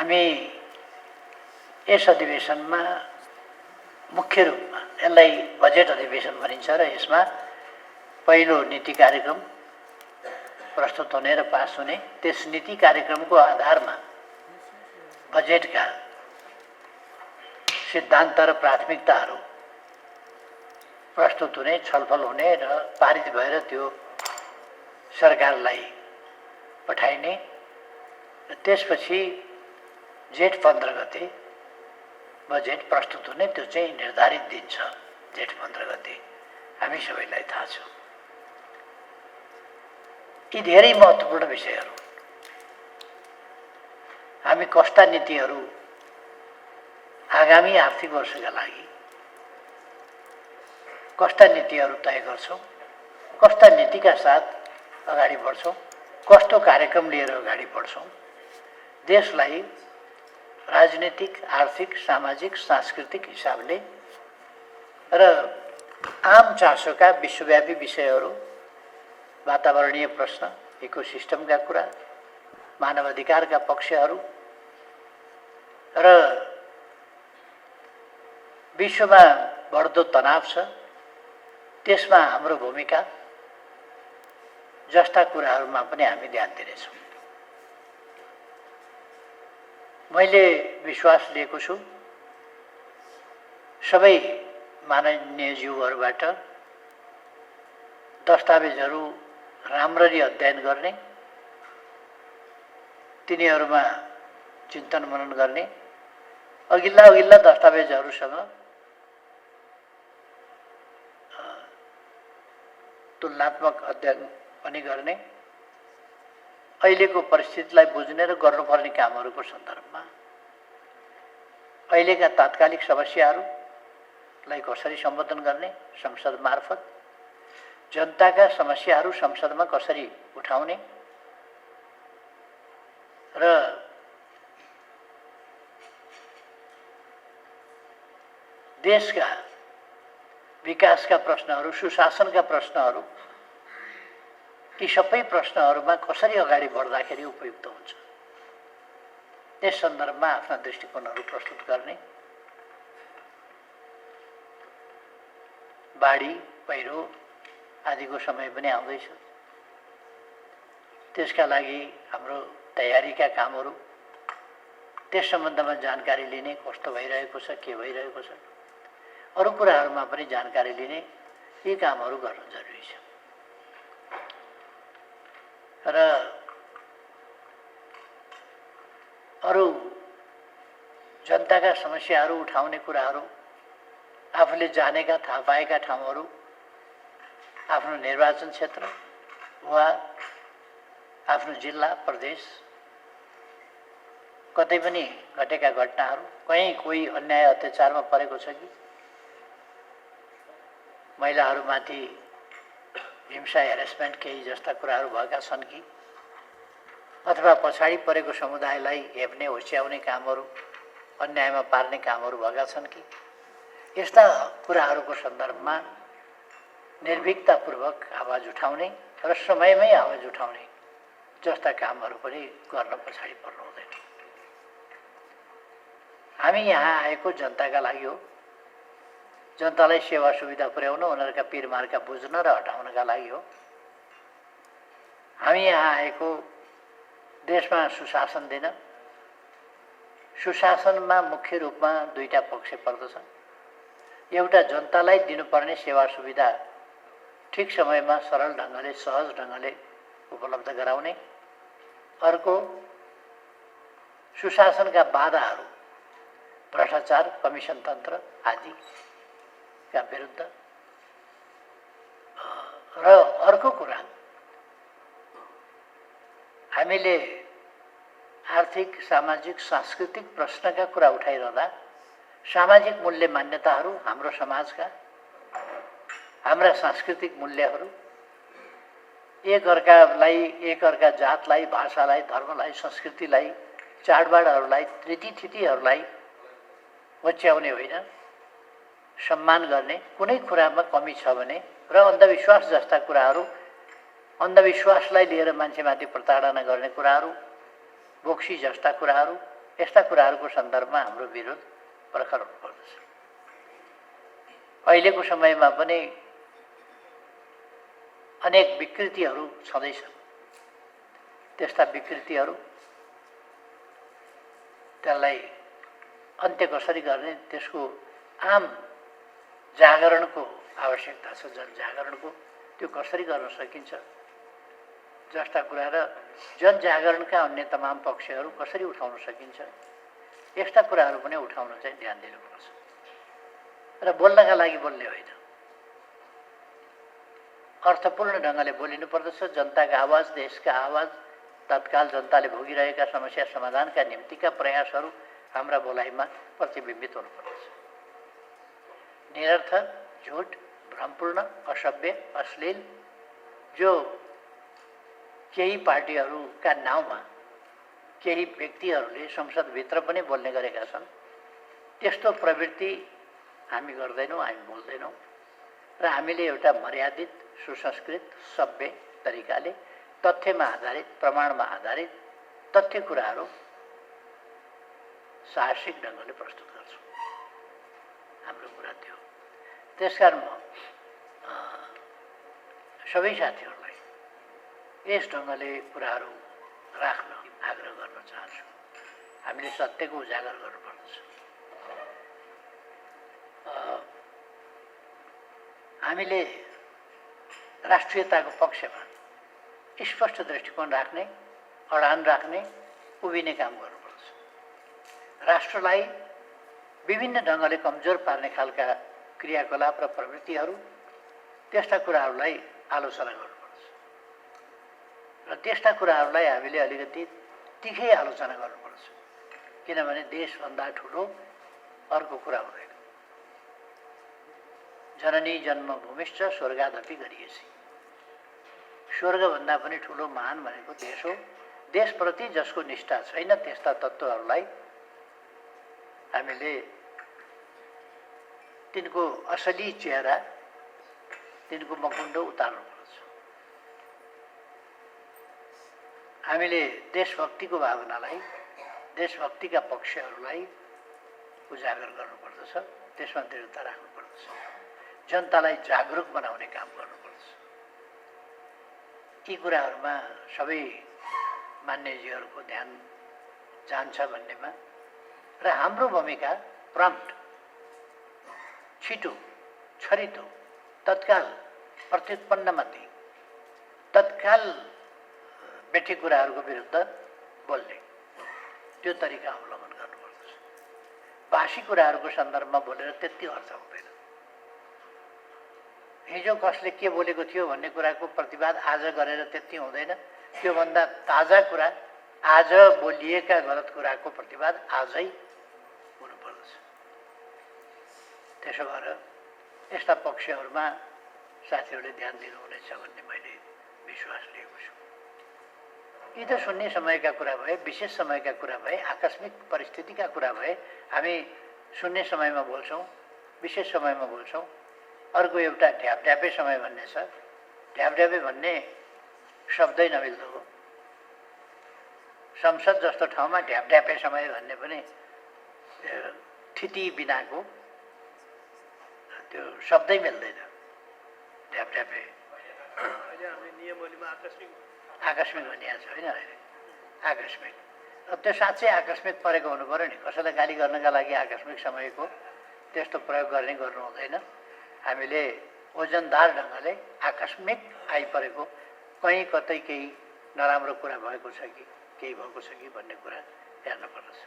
हामी यस अधिवेशनमा मुख्य रूपमा यसलाई बजेट अधिवेशन भनिन्छ र यसमा पहिलो नीति कार्यक्रम प्रस्तुत हुने र पास हुने, त्यस नीति कार्यक्रमको आधारमा बजेटका सिद्धान्त र प्राथमिकताहरू प्रस्तुत हुने, छलफल हुने र पारित भएर त्यो सरकारलाई पठाइने र त्यसपछि जेठ 15 गते बजेट प्रस्तुत हुने। त्यो चाहिँ निर्धारित दिन छ, जेठ 15 गते, हामी सबैलाई थाहा छ। यी धेरै महत्त्वपूर्ण विषयहरू, हामी कस्ता नीतिहरू आगामी आर्थिक वर्षका लागि कस्ता नीतिहरू तय गर्छौँ, कस्ता नीतिका साथ अगाडि बढ्छौँ, कस्तो कार्यक्रम लिएर अगाडि बढ्छौँ, देशलाई राजनीतिक, आर्थिक, सामाजिक, सांस्कृतिक हिसाबले र आम चासोका विश्वव्यापी विषयहरू, वातावरणीय प्रश्न, इकोसिस्टमका कुरा, मानवाधिकारका पक्षहरू र विश्वमा बढ्दो तनाव छ त्यसमा हाम्रो भूमिका जस्ता कुराहरूमा पनि हामी ध्यान दिनेछौँ। मैले विश्वास लिएको छु सबै माननीय ज्यूहरूबाट दस्तावेजहरू राम्ररी अध्ययन गर्ने, तिनीहरूमा चिन्तन मनन गर्ने, अघिल्ला दस्तावेजहरूसँग तुलनात्मक अध्ययन पनि गर्ने, अहिलेको परिस्थितिलाई बुझ्ने र गर्नुपर्ने कामहरूको सन्दर्भमा अहिलेका तात्कालिक समस्याहरूलाई कसरी सम्बोधन गर्ने, संसद मार्फत जनताका समस्याहरू संसदमा कसरी उठाउने र देशका विकासका प्रश्नहरू, सुशासनका प्रश्नहरू, ती सबै प्रश्नहरूमा कसरी अगाडि बढ्दाखेरि उपयुक्त हुन्छ, त्यस सन्दर्भमा आफ्ना दृष्टिकोणहरू प्रस्तुत गर्ने। बाढी, पहिरो आदिको समय पनि आउँदैछ, त्यसका लागि हाम्रो तयारीका कामहरू, त्यस सम्बन्धमा जानकारी लिने, कस्तो भइरहेको छ, के भइरहेको छ, अरू कुराहरूमा पनि जानकारी लिने, यी कामहरू गर्न जरुरी छ। र अरू जनताका समस्याहरू उठाउने कुराहरू, आफूले जानेका, थाहा पाएका ठाउँहरू, आफ्नो निर्वाचन क्षेत्र वा आफ्नो जिल्ला, प्रदेश, कतै पनि घटेका घटनाहरू, कहीँ कोही अन्याय अत्याचारमा परेको छ कि, महिलाहरूमाथि हिंसा, हेरेसमेन्ट केही जस्ता कुराहरू भएका छन् कि, अथवा पछाडि परेको समुदायलाई हेप्ने, होस्याउने कामहरू, अन्यायमा पार्ने कामहरू भएका छन् कि, यस्ता कुराहरूको सन्दर्भमा निर्भीकतापूर्वक आवाज उठाउने र समयमै आवाज उठाउने जस्ता कामहरू पनि गर्न पछाडि पर्नु हुँदैन। हामी यहाँ आएको जनताका लागि हो, जनतालाई सेवा सुविधा पुर्याउन, उनीहरूका पिरमार्का बुझ्न र हटाउनका लागि हो। हामी यहाँ आएको देशमा सुशासन दिन। सुशासनमा मुख्य रूपमा दुईटा पक्ष पर्दछन्। एउटा जनतालाई दिनुपर्ने सेवा सुविधा ठिक समयमा सरल ढङ्गले, सहज ढङ्गले उपलब्ध गराउने, अर्को सुशासनका बाधाहरू, भ्रष्टाचार, कमिसन तन्त्र आदिका विरुद्ध। र अर्को कुरा, हामीले आर्थिक, सामाजिक, सांस्कृतिक प्रश्नका कुरा उठाइरहँदा सामाजिक मूल्य मान्यताहरू, हाम्रो समाजका, हाम्रा सांस्कृतिक मूल्यहरू, एकअर्कालाई, एकअर्का जातलाई, भाषालाई, धर्मलाई, संस्कृतिलाई, चाडबाडहरूलाई, रीतिथितिहरूलाई होच्याउने होइन, सम्मान गर्ने। कुनै कुरामा कमी छ भने र अन्धविश्वास जस्ता कुराहरू, अन्धविश्वासलाई लिएर मान्छेमाथि प्रताडना गर्ने कुराहरू, बोक्सी जस्ता कुराहरू, यस्ता कुराहरूको सन्दर्भमा हाम्रो विरोध प्रखर हुनुपर्दछ। अहिलेको समयमा पनि अनेक विकृतिहरू छँदैछन्। त्यस्ता विकृतिहरू त्यसलाई अन्त्य कसरी गर्ने, त्यसको आम जागरणको आवश्यकता छ। जनजागरणको त्यो कसरी गर्न सकिन्छ जस्ता कुरा र जनजागरणका अन्य तमाम पक्षहरू कसरी उठाउन सकिन्छ, यस्ता कुराहरू पनि उठाउन चाहिँ ध्यान दिनुपर्छ। र बोल्नका लागि बोल्ने होइन, अर्थपूर्ण ढङ्गले बोलिनुपर्दछ। जनताका आवाज, देशका आवाज, तत्काल जनताले भोगिरहेका समस्या समाधानका निम्तिका प्रयासहरू हाम्रा बोलाइमा प्रतिबिम्बित हुनुपर्दछ। निरर्थक, झुट, भ्रमपूर्ण, असभ्य, अश्लील जो केही पार्टीहरूका नाउँमा केही व्यक्तिहरूले संसदभित्र पनि बोल्ने गरेका छन्, त्यस्तो प्रवृत्ति हामी गर्दैनौँ, हामी बोल्दैनौँ। र हामीले एउटा मर्यादित, सुसंस्कृत, सभ्य तरिकाले तथ्यमा आधारित, प्रमाणमा आधारित तथ्य कुराहरू साहसिक ढङ्गले प्रस्तुत गर्छौँ। हाम्रो कुरा त्यो। त्यसकारण म सबै साथीहरूलाई यस ढङ्गले कुराहरू राख्न आग्रह गर्न चाहन्छु। हामीले सत्यको उजागर गर्नुपर्दछ। हामीले राष्ट्रियताको पक्षमा स्पष्ट दृष्टिकोण राख्ने, अडान राख्ने, उभिने काम गर्नुपर्छ। राष्ट्रलाई विभिन्न ढङ्गले कमजोर पार्ने खालका क्रियाकलाप र प्रवृत्तिहरू, त्यस्ता कुराहरूलाई आलोचना गर्नुपर्छ। र त्यस्ता कुराहरूलाई हामीले अलिकति तिखै आलोचना गर्नुपर्छ, किनभने देशभन्दा ठुलो अर्को कुरा हुँदैन। जननी जन्मभूमिश्च स्वर्गादपि गरिएछि। स्वर्गभन्दा पनि ठुलो महान भनेको देश हो। देशप्रति जसको निष्ठा छैन, त्यस्ता तत्त्वहरूलाई हामीले तिनको असली चेहरा, तिनको मकुण्डो उतार्नुपर्छ। हामीले देशभक्तिको भावनालाई, देशभक्तिका पक्षहरूलाई उजागर गर्नुपर्दछ, त्यसमा दृढता राख्नुपर्दछ। जनतालाई जागरुक बनाउने काम गर्नुपर्छ। यी कुराहरूमा सबै मान्यजीहरूको ध्यान जान्छ भन्नेमा र हाम्रो भूमिका प्रम्प्ट, छिटो, छरितो, तत्काल प्रत्युत्पन्नमती, तत्काल बेठी कुराहरूको विरुद्ध बोल्ने, त्यो तरिका अवलम्बन गर्नुपर्छ। बासी कुराहरूको सन्दर्भमा बोलेर त्यति अर्थ हुँदैन। हिजो कसले के बोलेको थियो भन्ने कुराको प्रतिवाद आज गरेर त्यति हुँदैन। त्योभन्दा ताजा कुरा, आज बोलिएका गलत कुराको प्रतिवाद आजै हुनुपर्दछ। त्यसो भएर यस्ता पक्षहरूमा साथीहरूले ध्यान दिनुहुनेछ भन्ने मैले विश्वास लिएको छु। यी त सुन्ने समयका कुरा भए, विशेष समयका कुरा भए, आकस्मिक परिस्थितिका कुरा भए। हामी सुन्ने समयमा बोल्छौँ, विशेष समयमा बोल्छौँ। अर्को एउटा ढ्यापढ्यापे समय भन्ने छ। ढ्यापढ्यापे भन्ने शब्दै नमिल्दो हो। संसद जस्तो ठाउँमा ढ्यापढ्यापे समय भन्ने पनि थिति बिनाको त्यो शब्दै मिल्दैन। ढ्यापढ्यापे आकस्मिक भनिएको छ होइन, अहिले आकस्मिक। त्यो साँच्चै आकस्मिक परेको हुनु पऱ्यो नि। कसैलाई गाली गर्नका लागि आकस्मिक समयको त्यस्तो प्रयोग गर्नु हुँदैन। हामीले ओजनदार ढङ्गले आकस्मिक आइपरेको, कहीँ कतै केही नराम्रो कुरा भएको छ कि केही भएको छ कि भन्ने कुरा हेर्नुपर्दछ।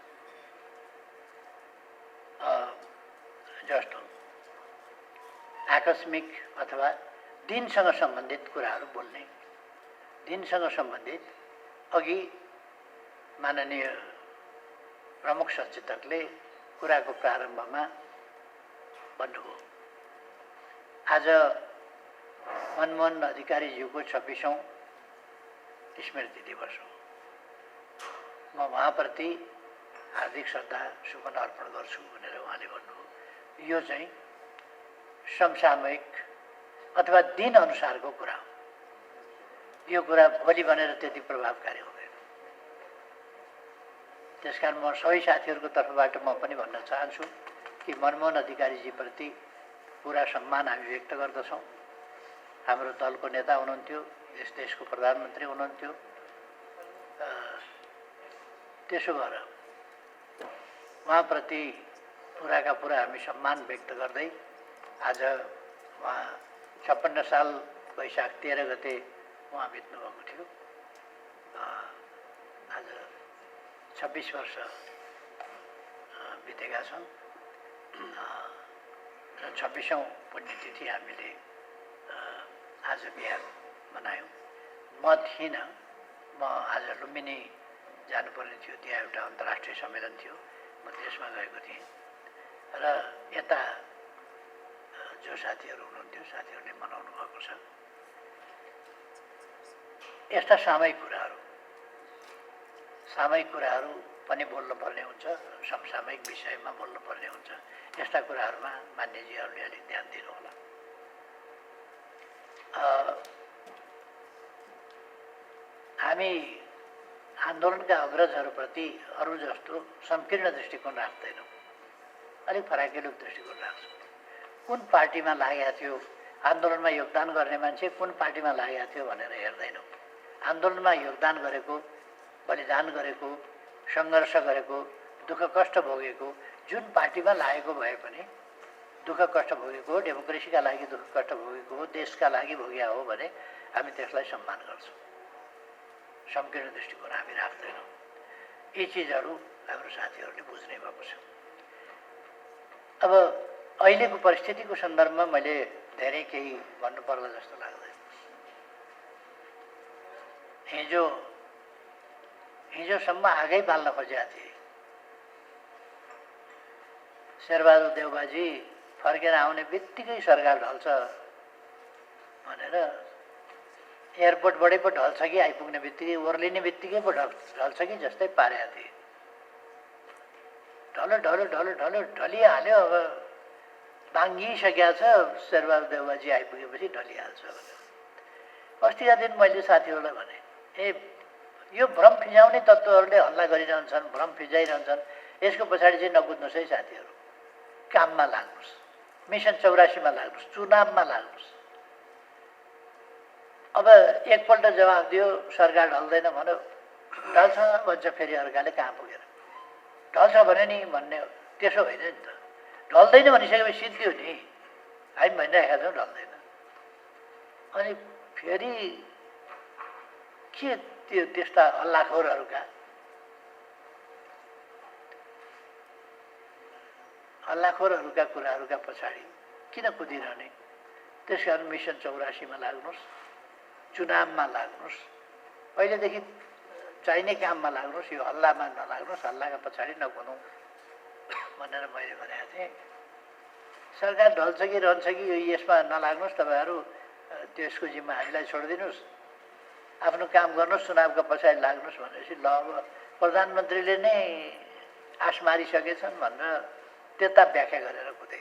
जस्तो आकस्मिक अथवा दिनसँग सम्बन्धित कुराहरू बोल्ने, दिनसँग सम्बन्धित अघि माननीय प्रमुख सचेतकले कुराको प्रारम्भमा भन्नुभयो। आज मनमोहन अधिकारीज्यूको 26औं स्मृति दिवस हो। म उहाँप्रति हार्दिक श्रद्धा सुमन अर्पण गर्छु भनेर उहाँले भन्नुभयो। यो चाहिँ समसामयिक अथवा दिन अनुसारको कुरा हो। यो कुरा भोलि भनेर त्यति प्रभावकारी हुँदैन। त्यसकारण म सबै साथीहरूको तर्फबाट म पनि भन्न चाहन्छु कि मनमोहन अधिकारीजीप्रति पुरा सम्मान हामी व्यक्त गर्दछौँ। हाम्रो दलको नेता हुनुहुन्थ्यो, यस देशको प्रधानमन्त्री हुनुहुन्थ्यो। त्यसो भएर उहाँप्रति पुराका पुरा हामी सम्मान व्यक्त गर्दै आज उहाँ 56 साल वैशाख 13 गते उहाँ बित्नुभएको थियो। आज 26 वर्ष बितेका छन् र 26औं पुण्यतिथि हामीले आज बिहान मनायौँ। म थिइनँ, म आज लुम्बिनी जानुपर्ने थियो, त्यहाँ एउटा अन्तर्राष्ट्रिय सम्मेलन थियो, म त्यसमा गएको थिएँ र यता जो साथीहरू हुनुहुन्थ्यो साथीहरूले मनाउनु भएको छ। यस्ता सामयिक कुराहरू पनि बोल्नुपर्ने हुन्छ, समसामयिक विषयमा बोल्नुपर्ने हुन्छ। यस्ता कुराहरूमा मान्यजीहरूले अलिक ध्यान दिनुहोला। हामी आन्दोलनका अग्रजहरूप्रति अरू जस्तो संकीर्ण दृष्टिकोण राख्दैनौँ, अलिक फराकिलो दृष्टिकोण राख्छौँ। कुन पार्टीमा लागेको थियो, आन्दोलनमा योगदान गर्ने मान्छे कुन पार्टीमा लागेको थियो भनेर हेर्दैनौँ। आन्दोलनमा योगदान गरेको, बलिदान गरेको, सङ्घर्ष गरेको, दुःख कष्ट भोगेको, जुन पार्टीमा लागेको भए पनि दुःख कष्ट भोगेको हो, डेमोक्रेसीका लागि दुःख कष्ट भोगेको हो, देशका लागि भोगेको हो भने हामी त्यसलाई सम्मान गर्छौँ। संकीर्ण दृष्टिकोण हामी राख्दैनौँ। यी चिजहरू हाम्रो साथीहरूले बुझ्ने भएको छ। अब अहिलेको परिस्थितिको सन्दर्भमा मैले धेरै केही भन्नुपर्ला जस्तो लाग्दैन। हिजोसम्म आगै बाल्न खोजेका थिए। शेरबहादुर देउबाजी फर्केर आउने बित्तिकै सरकार ढल्छ भनेर एयरपोर्टबाटै पो ढल्छ कि आइपुग्ने बित्तिकै, ओर्लिने बित्तिकै पो ढल्छ कि जस्तै पारेका थिए। ढलो ढलिहाल्यो। अब बाङ्गिसकेको छ, शेरबहादुर देउबाजी आइपुगेपछि ढलिहाल्छ भनेर। अस्तिका दिन मैले साथीहरूलाई भने, यो भ्रम फिजाउने तत्त्वहरूले हल्ला गरिरहन्छन्, भ्रम फिजाइरहन्छन्, यसको पछाडि चाहिँ नकुद्नुहोस् है साथीहरू। काममा लाग्नुहोस्, मिसन 84मा लाग्नुहोस्, चुनावमा लाग्नुहोस्। अब एकपल्ट जवाफ दियो सरकार ढल्दैन भन्यो, ढल्छ भन्छ फेरि अर्काले, कहाँ पुगेर ढल्छ भने नि भन्ने हो। त्यसो होइन नि त, ढल्दैन भनिसकेपछि सिद्धि हो नि। हामी भनिरहेका छौँ ढल्दैन, अनि फेरि के त्यो त्यस्ता हल्लाखोरहरूका कुराहरूका पछाडि किन कुदिरहने? त्यस कारण मिसन 84मा लाग्नुहोस्, चुनावमा लाग्नुहोस्, पहिलेदेखि चाहिने काममा लाग्नुहोस्, यो हल्लामा नलाग्नुहोस्, हल्लाका पछाडि नकुदौँ भनेर मैले भनेको थिएँ। सरकार ढल्छ कि रहन्छ कि यसमा नलाग्नुहोस्, तपाईँहरू त्यसको जिम्मा हामीलाई छोडिदिनुहोस्, आफ्नो काम गर्नुहोस्, चुनावका पछाडि लाग्नुहोस् भनेपछि ल अब प्रधानमन्त्रीले नै आश मारिसकेछन् भनेर त्यता व्याख्या गरेर कुदे।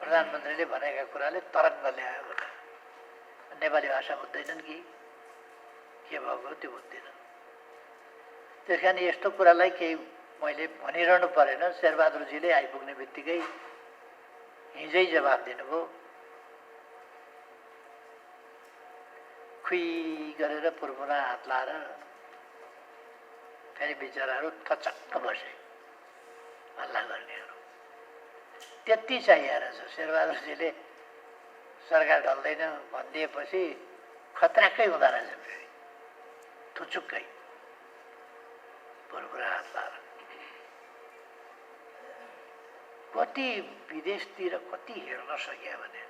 प्रधानमन्त्रीले भनेका कुराले तरङ्ग ल्यायो भने नेपाली भाषा बुझ्दैनन् कि के भएको त्यो बुझ्दैनन्। त्यस कारण यस्तो कुरालाई केही मैले भनिरहनु परेन। शेरबहादुरजीले आइपुग्ने बित्तिकै हिजै जवाफ दिनुभयो। खुइ गरेर पुरपुरा हात लाएर फेरि बिचराहरू थचक्क बसे, हल्ला गर्नेहरू। त्यति चाहिए रहेछ। शेरबहादुरजीले सरकार ढल्दैन भनिदिएपछि खतराकै हुँदो रहेछ, फेरि थुचुक्कै पुरपुरा हात लाएर। कति विदेशतिर कति हेर्न सक्यो भने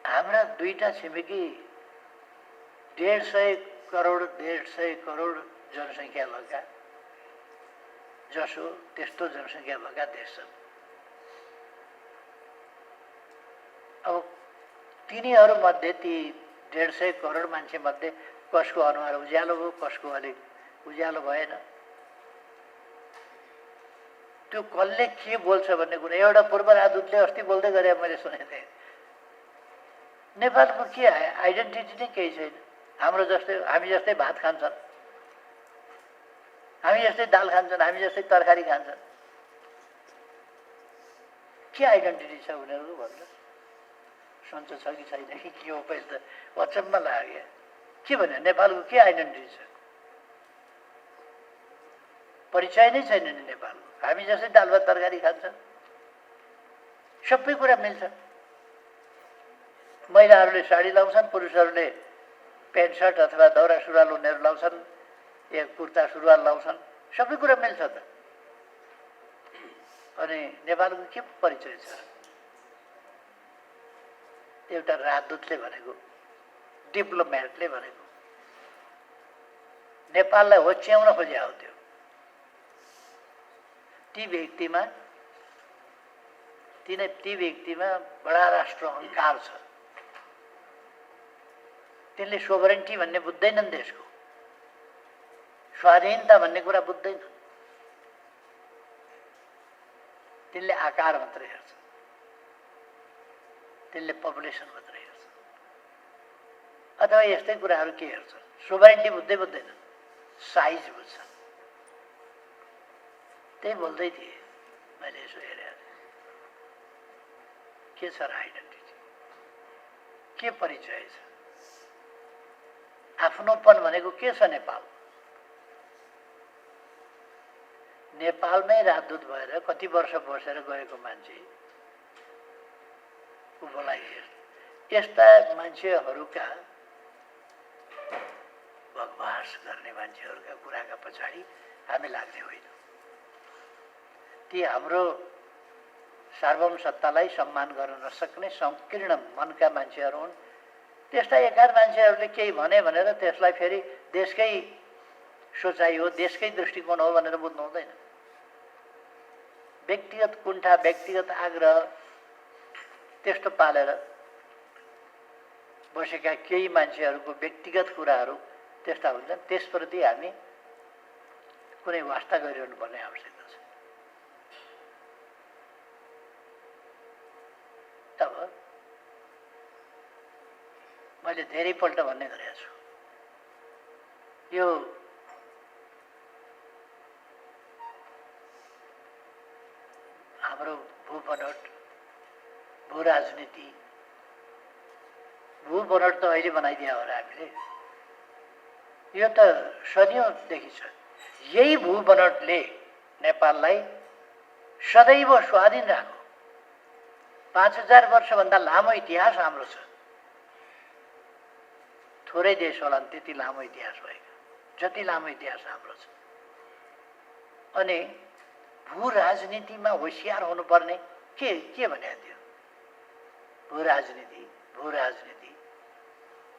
हाम्रा दुईटा छिमेकी 150 करोड जनसङ्ख्या भएका, जसो त्यस्तो जनसङ्ख्या भएका देश छन्। अब तिनीहरूमध्ये ती 150 करोड मान्छे मध्ये कसको अनुहार उज्यालो भयो, कसको अलिक उज्यालो भएन, त्यो कसले के बोल्छ भन्ने कुरा एउटा पूर्व राजदूतले अस्ति बोल्दै गरे मैले सुनेको थिएँ। नेपालको के आइडेन्टिटी नै केही छैन। हाम्रो जस्तै हामी जस्तै भात खान्छन्, हामी जस्तै दाल खान्छन्, हामी जस्तै तरकारी खान्छन्। के आइडेन्टिटी छ उनीहरूको भन्नु? सोच छ कि छैन कि के हो? पहिले त अचम्म लाग्यो। के भन्यो नेपालको के आइडेन्टिटी छ? परिचय नै छैन नि नेपालको। हामी जस्तै दाल भात तरकारी खान्छन्, सबै कुरा मिल्छ। महिलाहरूले साडी लाउँछन्, पुरुषहरूले पेन्ट सर्ट अथवा दौरा सुरुवाल उनीहरू लाउँछन्, या कुर्ता सुरुवाल लाउँछन्, सबै कुरा मिल्छ त। अनि नेपालको के परिचय छ? एउटा राजदूतले भनेको, डिप्लोमेटले भनेको नेपाललाई होच्याउन खोजे हो। त्यो ती व्यक्तिमा बडा राष्ट्र अहङ्कार छ। तिनले सोभरेन्टी भन्ने बुझ्दैनन्, देशको स्वाधीनता भन्ने कुरा बुझ्दैनन्। तिनले आकार मात्रै हेर्छन्, तिनले पपुलेसन मात्रै हेर्छन्, अथवा यस्तै कुराहरू के हेर्छन्? सोभरेन्टी बुझ्दैनन्, साइज बुझ्छन्। त्यही बोल्दै थिएँ मैले, यसो हेरेँ के छ र आइडेन्टिटी, के परिचय छ? आफ्नोपन भनेको के छ नेपाल? नेपालमै राजदूत भएर कति वर्ष बसेर गएको मान्छे ऊलाई यस्ता मान्छेहरूका बकवास गर्ने मान्छेहरूका कुराका पछाडि हामी लाग्ने होइन। ती हाम्रो सार्वभौम सत्तालाई सम्मान गर्न नसक्ने संकीर्ण मनका मान्छेहरू हुन्। त्यस्ता एकाध मान्छेहरूले केही भने भनेर त्यसलाई फेरि देशकै सोचाइ हो, देशकै दृष्टिकोण हो भनेर बुझ्नु हुँदैन। व्यक्तिगत कुण्ठा, व्यक्तिगत आग्रह त्यस्तो पालेर बसेका केही मान्छेहरूको व्यक्तिगत कुराहरू त्यस्ता हुन्छन्। त्यसप्रति हामी कुनै वास्ता गरिरहनु पर्ने आवश्यकता छ। तब मैले धेरैपल्ट भन्ने गरेको छु, यो हाम्रो भूबनोट, भू राजनीति, भूबनोट त अहिले बनाइदिया हो र हामीले, यो त सदियौँदेखि छ। यही भूबनोटले नेपाललाई सदैव स्वाधीन राख्यो। 5000 वर्षभन्दा लामो इतिहास हाम्रो छ। थोरै देश होला त्यति लामो इतिहास भएको, जति लामो इतिहास हाम्रो छ। अनि भू राजनीतिमा होसियार हुनुपर्ने के भने थियो? भू राजनीति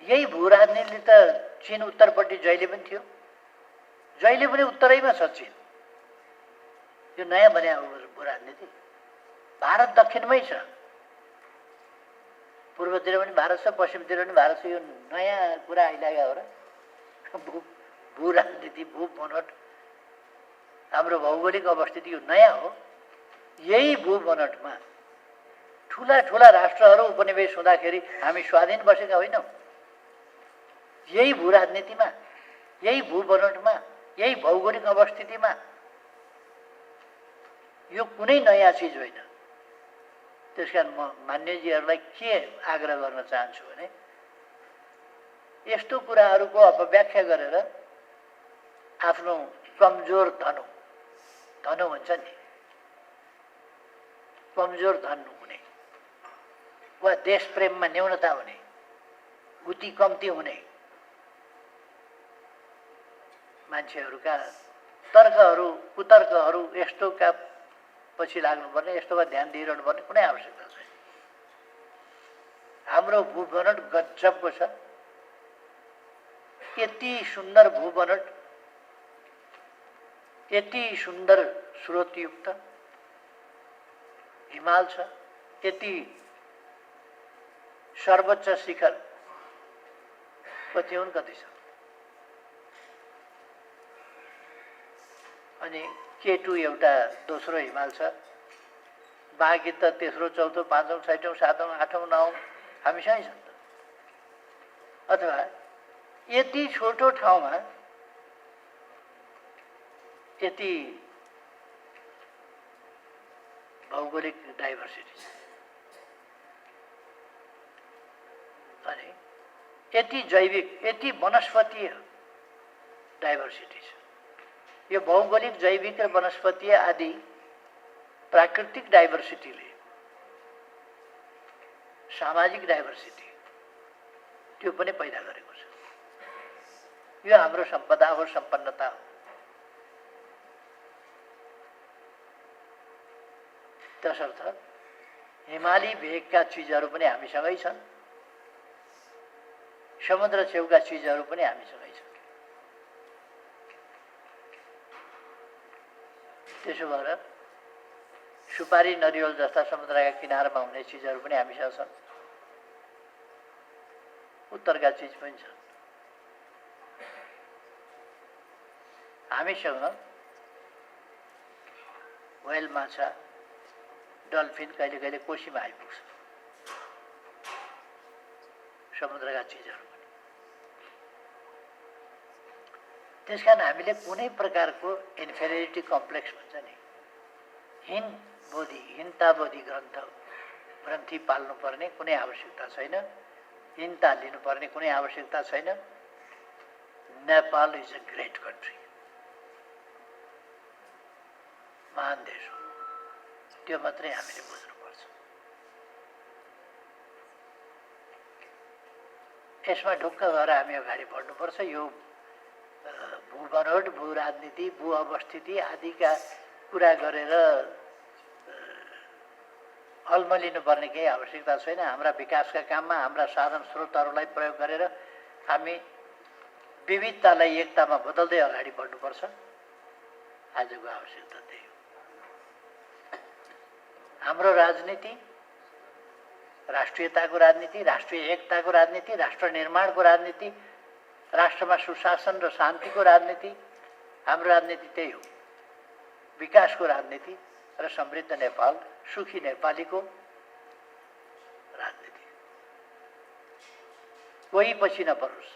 यही भू राजनीतिले त चीन उत्तरपट्टि जहिले पनि थियो, जहिले पनि उत्तरैमा छ चीन। यो नयाँ बने भू राजनीति। भारत दक्षिणमै छ, पूर्वतिर पनि भारत छ, पश्चिमतिर पनि भारत छ। यो नयाँ कुरा आइलाग्यो हो र। भू राजनीति, भू बनोट, हाम्रो भौगोलिक अवस्थिति यो नयाँ हो। यही भू बनोटमा ठुला ठुला राष्ट्रहरू उपनिवेश हुँदाखेरि हामी स्वाधीन बसेका होइनौँ। यही भू राजनीतिमा, यही भू बनोटमा, यही भौगोलिक अवस्थितिमा। यो कुनै नयाँ चिज होइन। त्यसकारण म मान्यजीहरूलाई के आग्रह गर्न चाहन्छु भने, यस्तो कुराहरूको अपव्याख्या गरेर आफ्नो कमजोर धनु हुन्छ नि, कमजोर धनु हुने वा देश प्रेममा न्यूनता हुने, उति कम्ती हुने मान्छेहरूका तर्कहरू, कुतर्कहरू, यस्तोका पछि लाग्नुपर्ने, यस्तोमा ध्यान दिइरहनु पर्ने कुनै आवश्यकता छैन। हाम्रो भूबनोट गजबको छ। यति सुन्दर भूबनोट, यति सुन्दर स्रोतयुक्त हिमाल छ, यति सर्वोच्च शिखर कति हुन्, कति छ। अनि K2 एउटा दोस्रो हिमाल छ। बाँकी त तेस्रो, चौथो, पाँचौँ, छैटौँ, सातौँ, आठौँ, नवौँ हामीसँगै छन् त। अथवा यति छोटो ठाउँमा यति भौगोलिक डाइभर्सिटी छ अनि यति जैविक यति वनस्पतीय डाइभर्सिटी छ। यो भौगोलिक जैविक र वनस्पतीय आदि प्राकृतिक डाइभर्सिटीले सामाजिक डाइभर्सिटी त्यो पनि पैदा गरेको छ। यो हाम्रो सम्पदा हो, सम्पन्नता हो। तसर्थ हिमाली भेगका चिजहरू पनि हामीसँगै छन्, समुद्र छेउका चिजहरू पनि हामीसँगै छन्। त्यसो भएर सुपारी नरिवल जस्ता समुद्रका किनारमा हुने चिजहरू पनि हामीसँग छन्, उत्तरका चिज पनि छन्। हामीसँग व्हेल माछा, डल्फिन, कहिले कहिले कोसीमा आइपुग्छ, समुद्रका चिजहरू पनि। त्यसकारण हामीले कुनै प्रकारको इन्फेरियोरिटी कम्प्लेक्स भन्छ नि, हीनताबोधी ग्रन्थि पाल्नुपर्ने कुनै आवश्यकता छैन, हीनता लिनुपर्ने कुनै आवश्यकता छैन। Nepal is a great country, महान देश हो, त्यो मात्रै हामीले बुझ्नुपर्छ। यसमा ढुक्क भएर हामी अगाडि बढ्नुपर्छ। यो भूबनोट, भू राजनीति, भू अवस्थिति आदिका कुरा गरेर अल्मलिनुपर्ने केही आवश्यकता छैन। हाम्रा विकासका काममा हाम्रा साधन स्रोतहरूलाई प्रयोग गरेर हामी विविधतालाई एकतामा बदल्दै अगाडि बढ्नुपर्छ। आजको आवश्यकता त्यही हो। हाम्रो राजनीति राष्ट्रियताको राजनीति, राष्ट्रिय एकताको राजनीति, राष्ट्र निर्माणको राजनीति, राष्ट्रमा सुशासन र शान्तिको राजनीति। हाम्रो राजनीति त्यही हो, विकासको राजनीति र समृद्ध नेपाल, सुखी नेपालीको राजनीति। कोही पछि नपरोस्,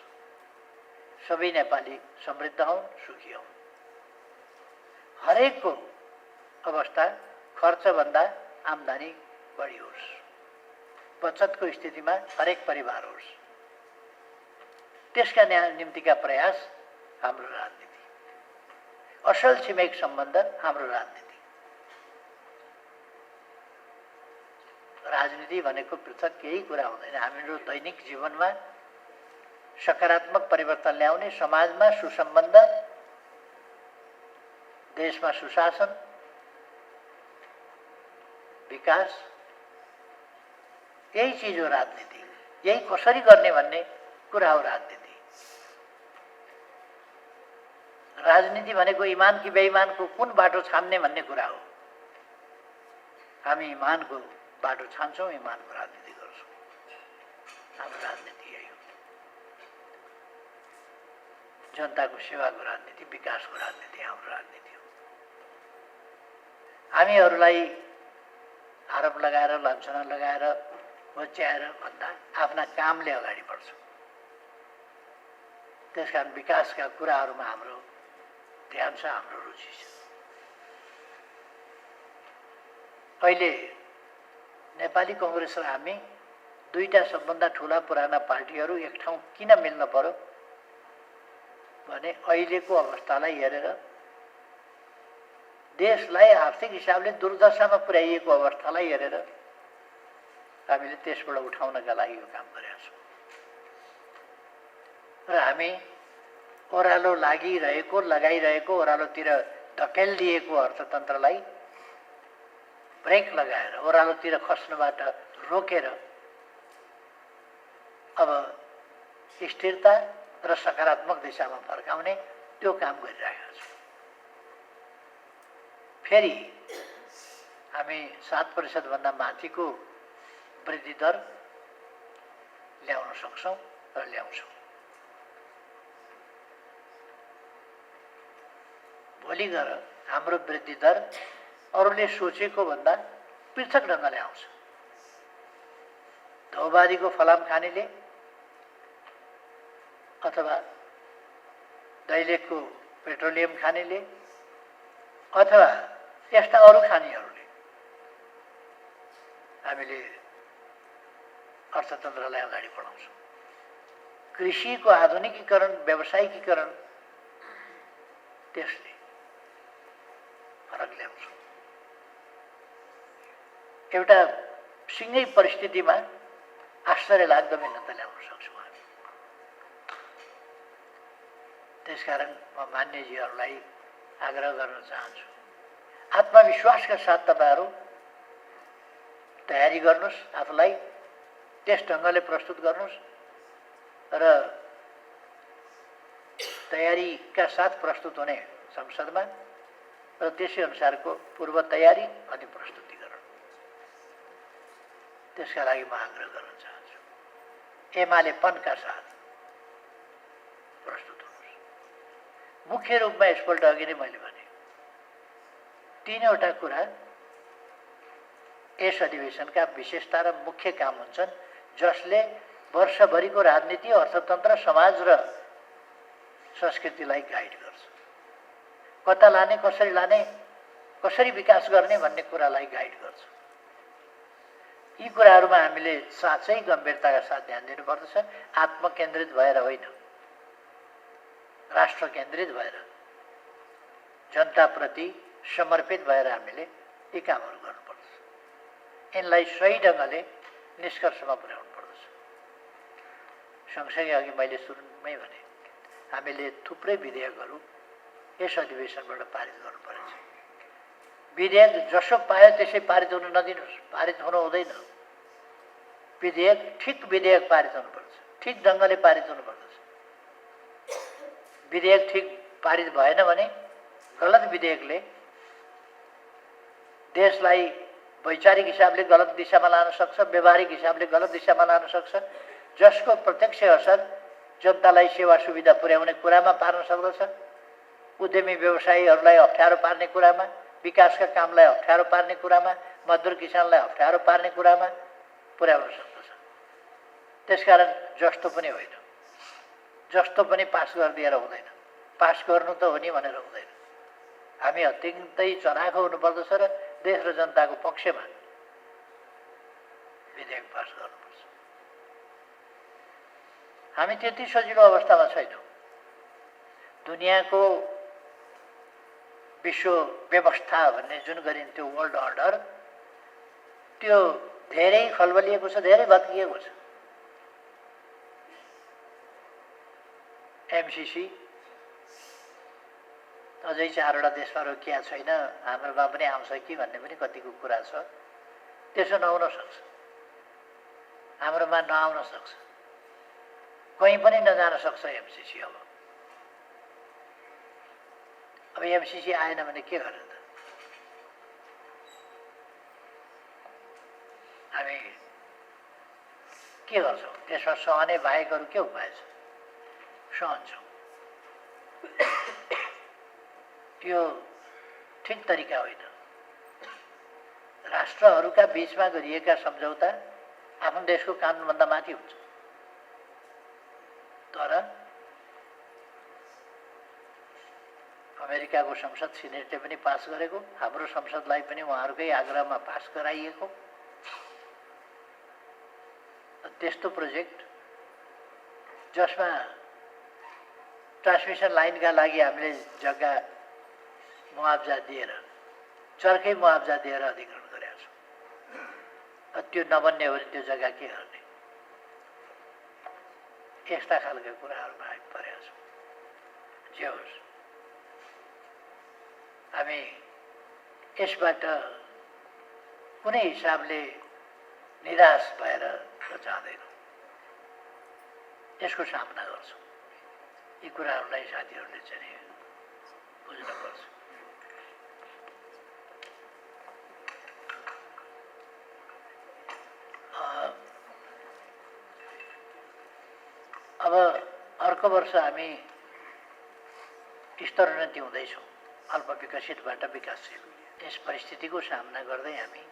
सबै नेपाली समृद्ध हौं, सुखी हौं। हरेकको अवस्था खर्चभन्दा आम्दानी बढी होस्, बचतको स्थितिमा हरेक परिवार होस्, त्यसका निम्तिका प्रयास हाम्रो राजनीति। असल छिमेक सम्बन्ध हाम्रो राजनीति। राजनीति भनेको पृथक केही कुरा हुँदैन। हाम्रो दैनिक जीवनमा सकारात्मक परिवर्तन ल्याउने, समाजमा सुसम्बन्ध, देशमा सुशासन, विकास, यही चीज हो राजनीति। यही कसरी गर्ने भन्ने कुरा हो राजनीति। राजनीति भनेको इमान कि बेइमानको कुन बाटो छान्ने भन्ने कुरा हो। हामी इमानको बाटो छान्छौँ, इमानको राजनीति गर्छौँ। हाम्रो राजनीति यही हो। जनताको सेवाको राजनीति, विकासको राजनीति हाम्रो राजनीति हो। हामीहरूलाई आरोप लगाएर, लान्छना लगाएर, होच्याएर भन्दा आफ्ना कामले अगाडि बढ्छौँ। त्यसकारण विकासका कुराहरूमा हाम्रो ध्यान छ, हाम्रो रुचि छ। अहिले नेपाली कांग्रेस र हामी दुईटा सबभन्दा ठूला पुराना पार्टीहरू एक ठाउँ किन मिल्न पर्यो भने अहिलेको अवस्थालाई हेरेर, देशलाई आर्थिक हिसाबले दुर्दशामा पुर्याइएको अवस्थालाई हेरेर हामीले त्यसबाट उठाउनका लागि यो काम गरेका छौँ। र हामी ओह्रालो लागिरहेको, लगाइरहेको, ओह्रालोतिर धकेलिदिएको अर्थतन्त्रलाई ब्रेक लगाएर, ओह्रालोतिर खस्नबाट रोकेर अब स्थिरता र सकारात्मक दिशामा फर्काउने त्यो काम गरिरहेका छौँ। फेरि हामी 7% भन्दा माथिको वृद्धि दर ल्याउन सक्छौँ र ल्याउँछौँ। भोलि गएर हाम्रो वृद्धि दर अरूले सोचेको भन्दा पृथक ढङ्गले आउँछ। धौबारीको फलाम खानेले अथवा दैलेखको पेट्रोलियम खानेले अथवा यस्ता अरू खानीहरूले हामीले अर्थतन्त्रलाई अगाडि बढाउँछौँ। कृषिको आधुनिकीकरण, व्यावसायिकीकरण त्यसले फरक ल्याउँछ। एउटा सिँगै परिस्थितिमा आश्चर्यलाग्दो भिन्नता ल्याउन सक्छौँ हामी। त्यसकारण म मान्यजीहरूलाई आग्रह गर्न चाहन्छु, आत्मविश्वासका साथ तपाईहरू तयारी गर्नुहोस्, आफूलाई त्यस ढङ्गले प्रस्तुत गर्नुहोस् र तयारीका साथ प्रस्तुत हुने संसदमा र त्यसै अनुसारको पूर्व तयारी अनि प्रस्तुतिकरण, त्यसका लागि म आग्रह गर्न चाहन्छु। एमालेपनका साथ प्रस्तुत हुनुहोस्। मुख्य रूपमा यसपल्ट अघि नै मैले भने 3वटा कुरा यस अधिवेशनका विशेषता र मुख्य काम हुन्छन्, जसले वर्षभरिको राजनीति, अर्थतन्त्र, समाज र संस्कृतिलाई गाइड गर्छ। कता लाने, कसरी लाने, कसरी विकास गर्ने भन्ने कुरालाई गाइड गर्छ। यी कुराहरूमा हामीले साँच्चै गम्भीरताका साथ ध्यान दिनुपर्दछ। आत्मकेन्द्रित भएर होइन, राष्ट्र केन्द्रित भएर, जनताप्रति समर्पित भएर हामीले यी कामहरू गर्नुपर्दछ। यिनलाई सही ढङ्गले निष्कर्षमा पुर्याउनु पर्दछ। सँगसँगै अघि मैले सुरुमै भने हामीले थुप्रै विधेयकहरू यस अधिवेशनबाट पारित गर्नुपर्छ। विधेयक जसो पायो त्यसै पारित हुन नदिनुहोस्, पारित हुनु हुँदैन। विधेयक ठिक विधेयक पारित हुनुपर्छ, ठिक ढङ्गले पारित हुनुपर्दछ। विधेयक ठिक पारित भएन भने गलत विधेयकले देशलाई वैचारिक हिसाबले गलत दिशामा लान सक्छ, व्यवहारिक हिसाबले गलत दिशामा लान सक्छ, जसको प्रत्यक्ष असर जनतालाई सेवा सुविधा पुर्याउने कुरामा पार्न सक्दछ, उद्यमी व्यवसायीहरूलाई अप्ठ्यारो पार्ने कुरामा, विकासका कामलाई अप्ठ्यारो पार्ने कुरामा, मजदुर किसानलाई अप्ठ्यारो पार्ने कुरामा पुर्याउन सक्दछ। त्यसकारण जस्तो पनि होइन, जस्तो पनि पास गरिदिएर हुँदैन। पास गर्नु त हो नि भनेर हुँदैन। हामी अत्यन्तै चनाखो हुनुपर्दछ र देश र जनताको पक्षमा विधेयक पास गर्नुपर्छ। हामी त्यति सजिलो अवस्थामा छैनौँ। दुनियाँको विश्व व्यवस्था भन्ने जुन गरिन्थ्यो वर्ल्ड अर्डर, त्यो धेरै खलबलिएको छ, धेरै भत्किएको छ। एमसीसी अझै 4वटा देशमा रोकिया छैन, हाम्रोमा पनि आउँछ कि भन्ने पनि कतिको कुरा छ। त्यसो नहुन सक्छ, हाम्रोमा नआउन सक्छ, कहीँ पनि नजान सक्छ एमसीसी। अब एमसीसी आएन भने के गर्ने त? हामी के गर्छौँ? त्यसमा सहने बाहेक अरू के उपाय छ? सहन्छौँ। त्यो ठिक तरिका होइन। राष्ट्रहरूका बीचमा गरिएका सम्झौता आफ्नो देशको कानुनभन्दा माथि हुन्छ। तर अमेरिकाको संसद सिनेटले पनि पास गरेको, हाम्रो संसदलाई पनि उहाँहरूकै आग्रहमा पास गराइएको त्यस्तो प्रोजेक्ट जसमा ट्रान्समिसन लाइनका लागि हामीले जग्गा मुआवजा दिएर, चर्कै मुआवजा दिएर अधिग्रहण गरेका छौँ। त्यो नबन्ने हो भने त्यो जग्गा के गर्ने? यस्ता खालका कुराहरूमा हामी परेका छौँ। जे होस्, हामी यसबाट कुनै हिसाबले निराश भएर जाँदैनौँ, यसको सामना गर्छौँ। यी कुराहरूलाई साथीहरूले चाहिँ बुझ्नुपर्छ। अब अर्को वर्ष हामी स्तरोन्नति हुँदैछौँ, अल्प विकसितबाट विकासशील। यस परिस्थितिको सामना गर्दै हामी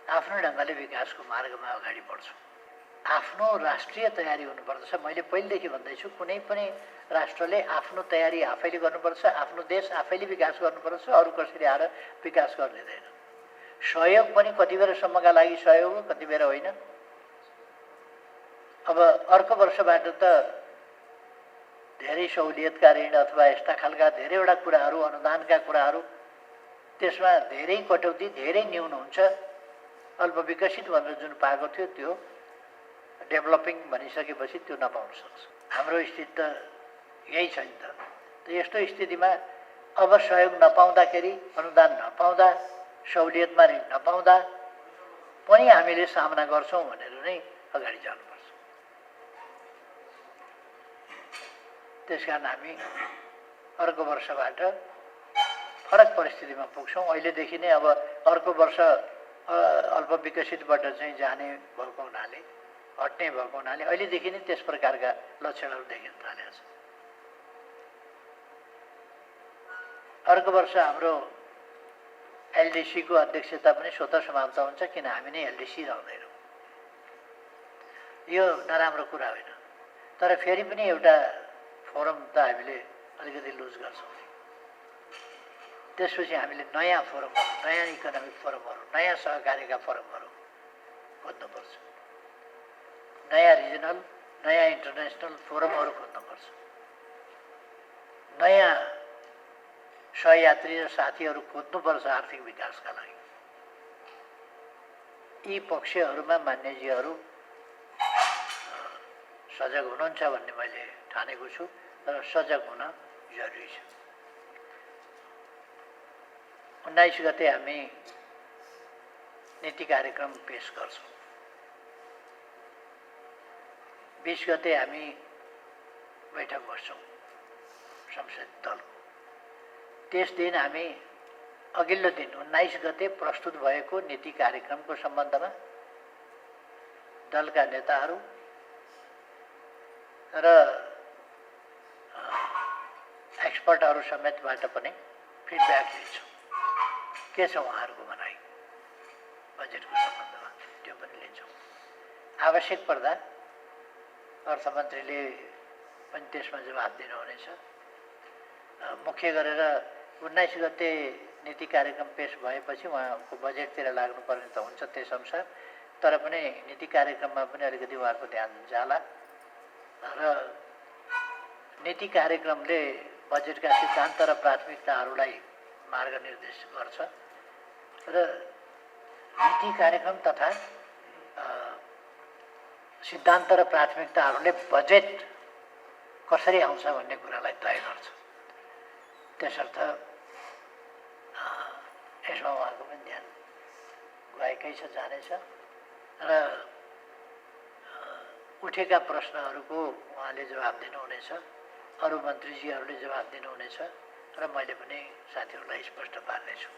आफ्नो ढङ्गले विकासको मार्गमा अगाडि बढ्छौँ। आफ्नो राष्ट्रिय तयारी हुनुपर्दछ। मैले पहिलेदेखि भन्दैछु, कुनै पनि राष्ट्रले आफ्नो तयारी आफैले गर्नुपर्छ, आफ्नो देश आफैले विकास गर्नुपर्छ, अरू कसरी आएर विकास गर्न दिँदैन। सहयोग पनि कति बेरसम्मका लागि सहयोग हो, कति बेर होइन। अब अर्को वर्षबाट त धेरै सहुलियतका ऋण अथवा यस्ता खालका धेरैवटा कुराहरू, अनुदानका कुराहरू, त्यसमा धेरै कटौती, धेरै न्यून हुन्छ। अल्पविकसित भनेर जुन पाएको थियो त्यो डेभलपिङ भनिसकेपछि त्यो नपाउन सक्छ। हाम्रो स्थिति त यही छ नि त। यस्तो स्थितिमा अब सहयोग नपाउँदाखेरि, अनुदान नपाउँदा, सहुलियतमा ऋण नपाउँदा पनि हामीले सामना गर्छौँ भनेर नै अगाडि जानुपर्छ। त्यसकारण हामी अर्को वर्षबाट फरक परिस्थितिमा पुग्छौँ। अहिलेदेखि नै अब अर्को वर्ष अल्पविकसितबाट चाहिँ जाने भएको हुनाले, हट्ने भएको हुनाले अहिलेदेखि नै त्यस प्रकारका लक्षणहरू देखिन थालेका छन्। अर्को वर्ष हाम्रो एलडिसीको अध्यक्षता पनि स्वतः समाप्त हुन्छ, किन हामी नै एलडिसी रहँदैनौँ। यो नराम्रो कुरा होइन, तर फेरि पनि एउटा फोरम त हामीले अलिकति लुज गर्छौँ। त्यसपछि हामीले नयाँ फोरमहरू, नयाँ इकोनोमिक फोरमहरू, नयाँ सहकारीका फोरमहरू खोज्नुपर्छ। नयाँ रिजनल, नयाँ इन्टरनेसनल फोरमहरू खोज्नुपर्छ। नयाँ सहयात्री र साथीहरू खोज्नुपर्छ आर्थिक विकासका लागि। यी पक्षहरूमा मान्यजीहरू सजग हुनुहुन्छ भन्ने मैले ठानेको छु, तर सजग हुन जरुरी छ। 19 गते हामी नीति कार्यक्रम पेश गर्छौँ। 20 गते हामी बैठक बस्छौँ संसदीय दलको। त्यस दिन हामी अघिल्लो दिन 19 गते प्रस्तुत भएको नीति कार्यक्रमको सम्बन्धमा दलका नेताहरू र एक्सपर्टहरू समेतबाट पनि फिडब्याक लिन्छौँ। के छ उहाँहरूको भनाइ बजेटको सम्बन्धमा, त्यो पनि लिन्छौँ। आवश्यक पर्दा अर्थमन्त्रीले पनि त्यसमा जवाब दिनुहुनेछ। मुख्य गरेर 19 गते नीति कार्यक्रम पेश भएपछि उहाँको बजेटतिर लाग्नुपर्ने त हुन्छ त्यसअनुसार, तर पनि नीति कार्यक्रममा पनि अलिकति उहाँको ध्यान जाला र नीति कार्यक्रमले बजेटका सिद्धान्त र प्राथमिकताहरूलाई मार्गनिर्देश गर्छ र नीति कार्यक्रम तथा सिद्धान्त र प्राथमिकताहरूले बजेट कसरी आउँछ भन्ने कुरालाई तय गर्छ। त्यसर्थ यसमा उहाँको पनि ध्यान गएकै छ, जानेछ र उठेका प्रश्नहरूको उहाँले जवाब दिनुहुनेछ, अरू मन्त्रीजीहरूले जवाब दिनुहुनेछ र मैले पनि साथीहरूलाई स्पष्ट पार्नेछु।